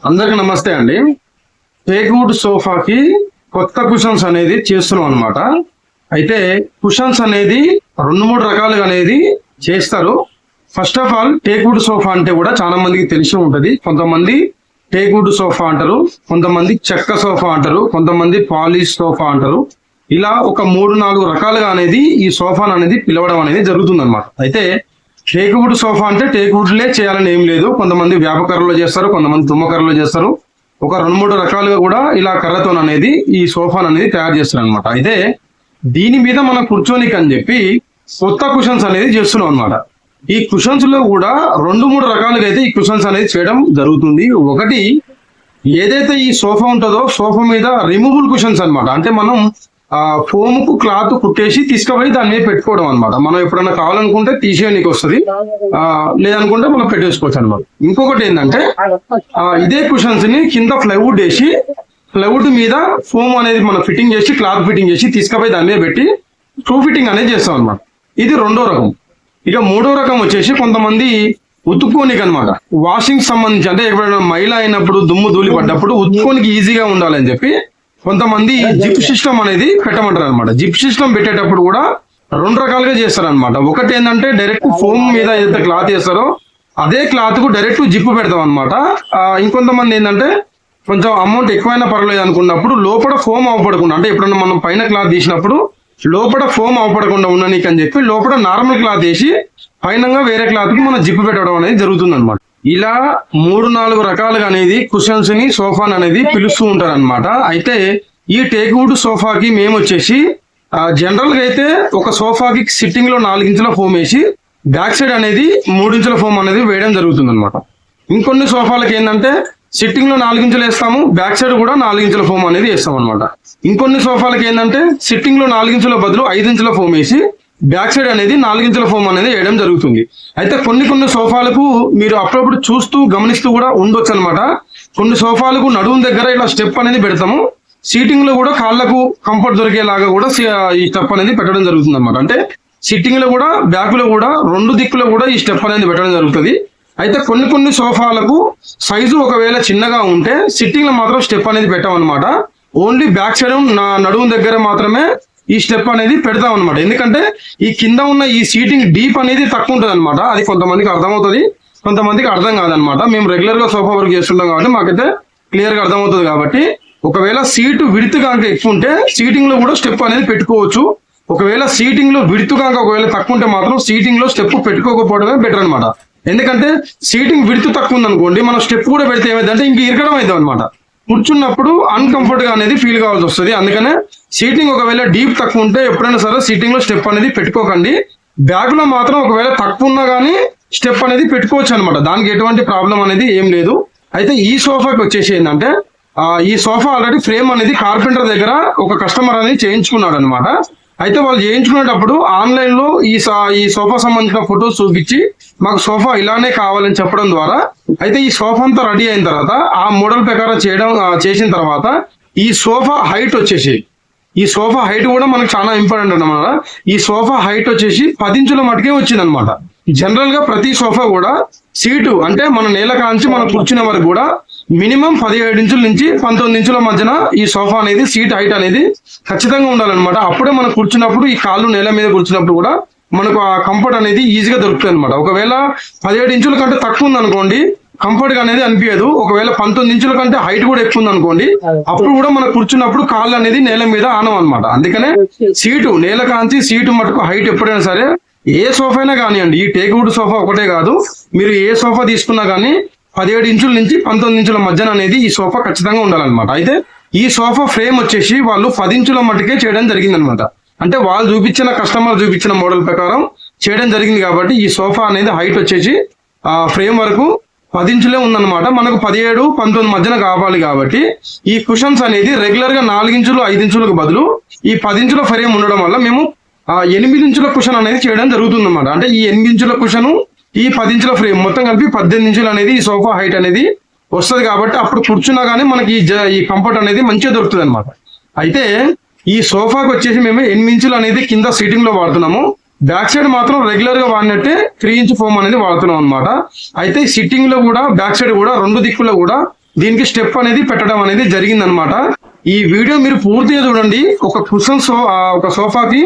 అందరికి నమస్తే అండి. టేక్వుడ్ సోఫాకి కొత్త కుషన్స్ అనేది చేస్తున్నాం అనమాట. అయితే కుషన్స్ అనేది 2-3 రకాలుగా అనేది చేస్తారు. First of all teakwood sofa అంటే కూడా చాలా మందికి తెలిసి ఉంటది. కొంతమంది టేక్వుడ్ సోఫా అంటారు, కొంతమంది చెక్క సోఫా అంటారు, కొంతమంది పాలిష్ సోఫా అంటారు. ఇలా ఒక 3-4 రకాలుగా అనేది ఈ సోఫాను అనేది పిలవడం అనేది జరుగుతుంది అనమాట. అయితే టేక్వుడ్ సోఫా అంటే టేక్వుడ్లే చేయాలని ఏం లేదు. కొంతమంది వేపకర్రలో చేస్తారు, కొంతమంది తుమ్మకర్రలో చేస్తారు. ఒక 2-3 రకాలుగా కూడా ఇలా కర్రతో అనేది ఈ సోఫాను అనేది తయారు చేస్తారు అనమాట. అయితే దీని మీద మనం కూర్చోనికి అని చెప్పి కొత్త కుషన్స్ అనేది చేస్తున్నాం అనమాట. ఈ కుషన్స్ లో కూడా 2-3 రకాలుగా అయితే ఈ కుషన్స్ అనేది చేయడం జరుగుతుంది. ఒకటి ఏదైతే ఈ సోఫా ఉంటుందో సోఫా మీద రిమూవబుల్ కుషన్స్ అనమాట. అంటే మనం ఫోమ్ కు క్లాత్ కుట్టేసి తీసుకుపోయి దాని మీద పెట్టుకోవడం అనమాట. మనం ఎప్పుడైనా కావాలనుకుంటే తీసేయడానికి వస్తుంది, లేదనుకుంటే మనం పెట్టేసుకోవచ్చు అనమాట. ఇంకొకటి ఏంటంటే ఇదే కుషన్స్ ని కింద ప్లైవుడ్ వేసి ప్లైవుడ్ మీద ఫోమ్ అనేది మనం ఫిట్టింగ్ చేసి క్లాత్ ఫిట్టింగ్ చేసి తీసుకుపోయి దాని మీద పెట్టి ట్రూ ఫిట్టింగ్ అనేది చేస్తాం అనమాట. ఇది 2వ రకం. ఇక 3వ రకం వచ్చేసి కొంతమంది ఉతుక్కోనికి అనమాట. వాషింగ్ సంబంధించి అంటే ఎప్పుడైనా మైల అయినప్పుడు దుమ్ము ధూళి పడ్డప్పుడు ఉతుక్కోనికి ఈజీగా ఉండాలని చెప్పి కొంతమంది జిప్ సిస్టమ్ అనేది పెట్టమంటారు అనమాట. జిప్ సిస్టమ్ పెట్టేటప్పుడు కూడా 2 రకాలుగా చేస్తారనమాట. ఒకటి ఏంటంటే డైరెక్ట్ ఫోమ్ మీద ఏదైతే క్లాత్ వేస్తారో అదే క్లాత్ కు డైరెక్ట్ జిప్ పెడతాం అనమాట. ఇంకొంతమంది ఏంటంటే కొంచెం అమౌంట్ ఎక్కువైనా పర్లేదు అనుకున్నప్పుడు లోపల ఫోమ్ అవపడకుండా, అంటే ఎప్పుడన్నా మనం పైన క్లాత్ తీసినప్పుడు లోపల ఫోమ్ అవపడకుండా ఉండనీకి అని చెప్పి లోపల నార్మల్ క్లాత్ వేసి పైనంగా వేరే క్లాత్ కు మనం జిప్ పెట్టడం అనేది జరుగుతుంది అనమాట. ఇలా 3-4 రకాలుగా అనేది కుషన్స్ ని సోఫాన్ అనేది పిలుస్తూ ఉంటారు అనమాట. అయితే ఈ టేక్వుడ్ సోఫాకి మేము వచ్చేసి జనరల్ గా అయితే ఒక సోఫాకి సిట్టింగ్ లో 4 ఇంచుల ఫోమ్ వేసి బ్యాక్ సైడ్ అనేది 3 ఇంచుల ఫోమ్ అనేది వేయడం జరుగుతుంది అనమాట. ఇంకొన్ని సోఫాలకి ఏంటంటే సిట్టింగ్ లో 4 ఇంచులు వేస్తాము, బ్యాక్ సైడ్ కూడా 4 ఇంచుల ఫోమ్ అనేది వేస్తాం అనమాట. ఇంకొన్ని సోఫాలకి ఏంటంటే సిట్టింగ్ లో 4 ఇంచుల బదులు 5 ఇంచుల ఫోమ్ వేసి బ్యాక్ సైడ్ అనేది 4 ఇంచుల ఫోమ్ అనేది వేయడం జరుగుతుంది. అయితే కొన్ని సోఫాలకు మీరు అప్పుడప్పుడు చూస్తూ గమనిస్తూ కూడా ఉండొచ్చు అనమాట. కొన్ని సోఫాలకు నడుము దగ్గర ఇలా స్టెప్ అనేది పెడతాము, సీటింగ్ లో కూడా కాళ్ళకు కంఫర్ట్ దొరికేలాగా కూడా ఈ స్టెప్ అనేది పెట్టడం జరుగుతుంది అనమాట. అంటే సిట్టింగ్ లో కూడా బ్యాక్ లో కూడా 2 దిక్కులో కూడా ఈ స్టెప్ అనేది పెట్టడం జరుగుతుంది. అయితే కొన్ని సోఫాలకు సైజు ఒకవేళ చిన్నగా ఉంటే సిట్టింగ్ లో మాత్రం స్టెప్ అనేది పెట్టామన్నమాట. ఓన్లీ బ్యాక్ సైడ్ నడుము దగ్గర మాత్రమే ఈ స్టెప్ అనేది పెడతాం అనమాట. ఎందుకంటే ఈ కింద ఉన్న ఈ సీటింగ్ డీప్ అనేది తక్కువ ఉంటుంది అనమాట. అది కొంతమందికి అర్థమవుతుంది, కొంతమందికి అర్థం కాదనమాట. మేము రెగ్యులర్ గా సోఫా వర్క్ చేస్తుంటాం కాబట్టి మాకైతే క్లియర్ గా అర్థమవుతుంది. కాబట్టి ఒకవేళ సీటు విడుతు కనుక ఎక్కువ ఉంటే సీటింగ్ లో కూడా స్టెప్ అనేది పెట్టుకోవచ్చు. ఒకవేళ సీటింగ్ లో విడుతు కనుక ఒకవేళ తక్కువ ఉంటే మాత్రం సీటింగ్ లో స్టెప్ పెట్టుకోకపోవడమే బెటర్ అనమాట. ఎందుకంటే సీటింగ్ విడుతు తక్కువ ఉందనుకోండి, మనం స్టెప్ కూడా పెడితే ఏమైందంటే ఇంక ఇరకడం అవుతాం అనమాట. కూర్చున్నప్పుడు అన్కంఫర్ట్ గా అనేది ఫీల్ కావాల్సి వస్తుంది. అందుకనే సీటింగ్ ఒకవేళ డీప్ తక్కువ ఉంటే ఎప్పుడైనా సరే సీటింగ్ లో స్టెప్ అనేది పెట్టుకోకండి. బ్యాగ్ లో మాత్రం ఒకవేళ తక్కువ ఉన్నా కానీ స్టెప్ అనేది పెట్టుకోవచ్చు అనమాట. దానికి ఎటువంటి ప్రాబ్లం అనేది ఏం లేదు. అయితే ఈ సోఫాకి వచ్చేసి ఏంటంటే ఈ సోఫా ఆల్రెడీ ఫ్రేమ్ అనేది కార్పెంటర్ దగ్గర ఒక కస్టమర్ అనేది చేయించుకున్నాడు అనమాట. అయితే వాళ్ళు చేయించుకునేటప్పుడు ఆన్లైన్ లో ఈ సోఫా సంబంధించిన ఫొటోస్ చూపించి మాకు సోఫా ఇలానే కావాలని చెప్పడం ద్వారా అయితే ఈ సోఫా అంతా రెడీ అయిన తర్వాత ఆ మోడల్ ప్రకారం చేసిన తర్వాత ఈ సోఫా హైట్ వచ్చేసి ఈ సోఫా హైట్ కూడా మనకు చాలా ఇంపార్టెంట్ అన్నమాట. ఈ సోఫా హైట్ వచ్చేసి 10 ఇంచుల మటుకే వచ్చింది అనమాట. జనరల్ గా ప్రతి సోఫా కూడా సీటు అంటే మన నేల కాంచి మనం కూర్చునే వరకు కూడా మినిమం 17 ఇంచుల నుంచి 19 ఇంచుల మధ్యన ఈ సోఫా అనేది సీట్ హైట్ అనేది ఖచ్చితంగా ఉండాలన్నమాట. అప్పుడే మనం కూర్చున్నప్పుడు ఈ కాళ్ళు నేల మీద కూర్చున్నప్పుడు కూడా మనకు ఆ కంఫర్ట్ అనేది ఈజీగా దొరుకుతుంది అనమాట. ఒకవేళ 17 ఇంచుల కంటే తక్కువ ఉంది అనుకోండి, కంఫర్ట్ గా అనేది అనిపించదు. ఒకవేళ 19 ఇంచుల కంటే హైట్ కూడా ఎక్కువ ఉంది అనుకోండి, అప్పుడు కూడా మనం కూర్చున్నప్పుడు కాళ్ళు అనేది నేల మీద ఆనం అనమాట. అందుకనే సీటు నేల కాంచి సీటు మటుకు హైట్ ఎప్పుడైనా సరే ఏ సోఫా అయినా కానివ్వండి, ఈ టేక్వుడ్ సోఫా ఒకటే కాదు, మీరు ఏ సోఫా తీసుకున్నా కానీ 17 ఇంచుల నుంచి 19 ఇంచుల మధ్యన అనేది ఈ సోఫా ఖచ్చితంగా ఉండాలన్నమాట. అయితే ఈ సోఫా ఫ్రేమ్ వచ్చేసి వాళ్ళు 10 ఇంచుల మట్టుకే చేయడం జరిగింది అనమాట. అంటే వాళ్ళు కస్టమర్ చూపించిన మోడల్ ప్రకారం చేయడం జరిగింది. కాబట్టి ఈ సోఫా అనేది హైట్ వచ్చేసి ఫ్రేమ్ వరకు 10 ఇంచులే ఉందన్నమాట. మనకు 17-19 మధ్యన కావాలి. కాబట్టి ఈ కుషన్స్ అనేది రెగ్యులర్ గా 4 ఇంచులు 5 ఇంచులకు బదులు ఈ 10 ఇంచుల ఫ్రేమ్ ఉండడం వల్ల మేము 8 ఇంచుల కుషన్ అనేది చేయడం జరుగుతుంది అనమాట. అంటే ఈ 8 ఇంచుల కుషన్ ఈ 10 ఇంచుల ఫ్రేమ్ మొత్తం కలిపి 18 ఇంచులు అనేది ఈ సోఫా హైట్ అనేది వస్తుంది. కాబట్టి అప్పుడు కూర్చున్నా కానీ మనకి ఈ కంఫర్ట్ అనేది మంచిగా దొరుకుతుంది అనమాట. అయితే ఈ సోఫాకి వచ్చేసి మేము 8 ఇంచులు అనేది కింద సీటింగ్ లో వాడుతున్నాము. బ్యాక్ సైడ్ మాత్రం రెగ్యులర్ గా వాడినట్టే 3 ఇంచ్ ఫోమ్ అనేది వాడుతున్నాం అనమాట. అయితే సిట్టింగ్ లో కూడా బ్యాక్ సైడ్ కూడా 2 దిక్కులో కూడా దీనికి స్టెప్ అనేది పెట్టడం అనేది జరిగిందనమాట. ఈ వీడియో మీరు పూర్తిగా చూడండి. ఒక కుషన్స్ ఒక సోఫాకి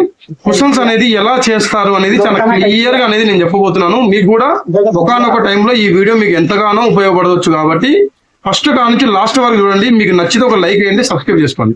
కుషన్స్ అనేది ఎలా చేస్తారు అనేది చాలా క్లియర్ గా అనేది నేను చెప్పబోతున్నాను. మీకు కూడా ఒకనొక టైంలో ఈ వీడియో మీకు ఎంతగానో ఉపయోగపడవచ్చు. కాబట్టి ఫస్ట్ కానించి లాస్ట్ వరకు చూడండి. మీకు నచ్చితే ఒక లైక్ వేయండి, సబ్స్క్రైబ్ చేసుకోండి.